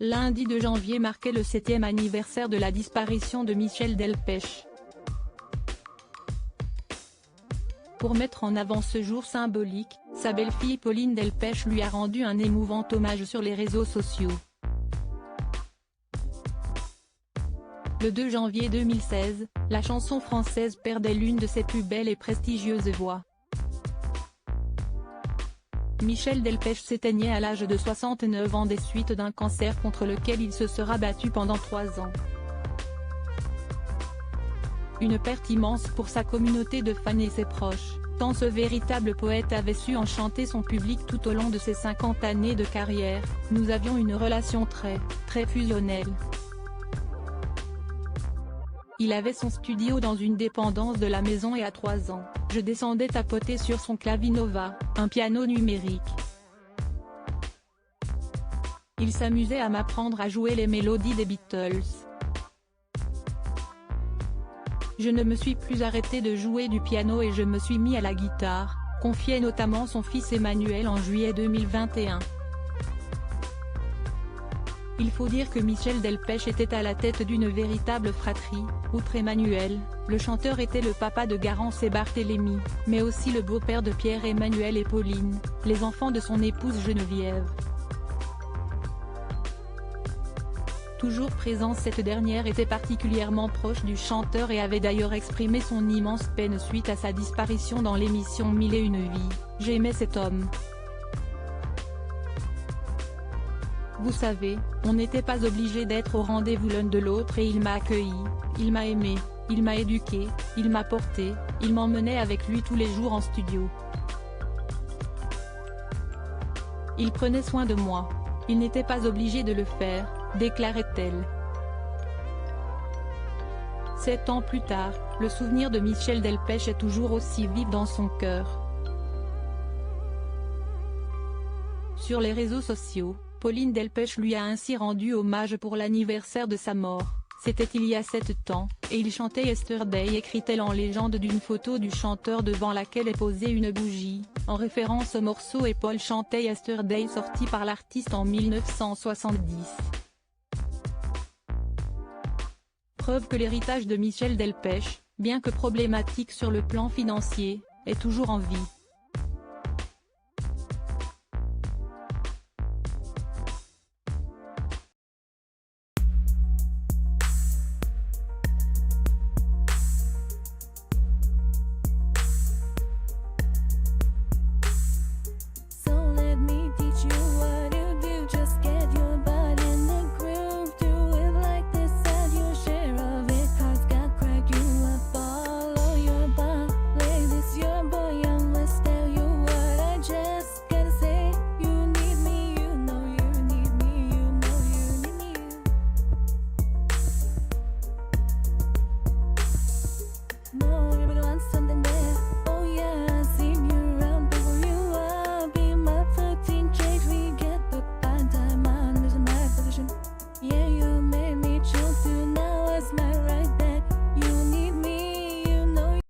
Lundi 2 janvier marquait le 7e anniversaire de la disparition de Michel Delpech. Pour mettre en avant ce jour symbolique, sa belle-fille Pauline Delpech lui a rendu un émouvant hommage sur les réseaux sociaux. Le 2 janvier 2016, la chanson française perdait l'une de ses plus belles et prestigieuses voix. Michel Delpech s'éteignait à l'âge de 69 ans des suites d'un cancer contre lequel il se sera battu pendant 3 ans. Une perte immense pour sa communauté de fans et ses proches, tant ce véritable poète avait su enchanter son public tout au long de ses 50 années de carrière. Nous avions une relation très fusionnelle. Il avait son studio dans une dépendance de la maison et à 3 ans, je descendais tapoter sur son clavinova, un piano numérique. Il s'amusait à m'apprendre à jouer les mélodies des Beatles. Je ne me suis plus arrêté de jouer du piano et je me suis mis à la guitare, confiait notamment son fils Emmanuel en juillet 2021. Il faut dire que Michel Delpech était à la tête d'une véritable fratrie. Outre Emmanuel, le chanteur était le papa de Garance et Barthélémy, mais aussi le beau-père de Pierre-Emmanuel et Pauline, les enfants de son épouse Geneviève. Toujours présente, cette dernière était particulièrement proche du chanteur et avait d'ailleurs exprimé son immense peine suite à sa disparition dans l'émission Mille et une vies. « J'aimais cet homme. Vous savez, on n'était pas obligé d'être au rendez-vous l'un de l'autre et il m'a accueilli, il m'a aimé, il m'a éduqué, il m'a porté, il m'emmenait avec lui tous les jours en studio. Il prenait soin de moi. Il n'était pas obligé de le faire », déclarait-elle. 7 ans plus tard, le souvenir de Michel Delpech est toujours aussi vif dans son cœur. Sur les réseaux sociaux, Pauline Delpech lui a ainsi rendu hommage pour l'anniversaire de sa mort. C'était il y a 7 ans, et il chantait Yesterday, écrit-elle en légende d'une photo du chanteur devant laquelle est posée une bougie, en référence au morceau Et Paul chantait Yesterday sorti par l'artiste en 1970. Preuve que l'héritage de Michel Delpech, bien que problématique sur le plan financier, est toujours en vie.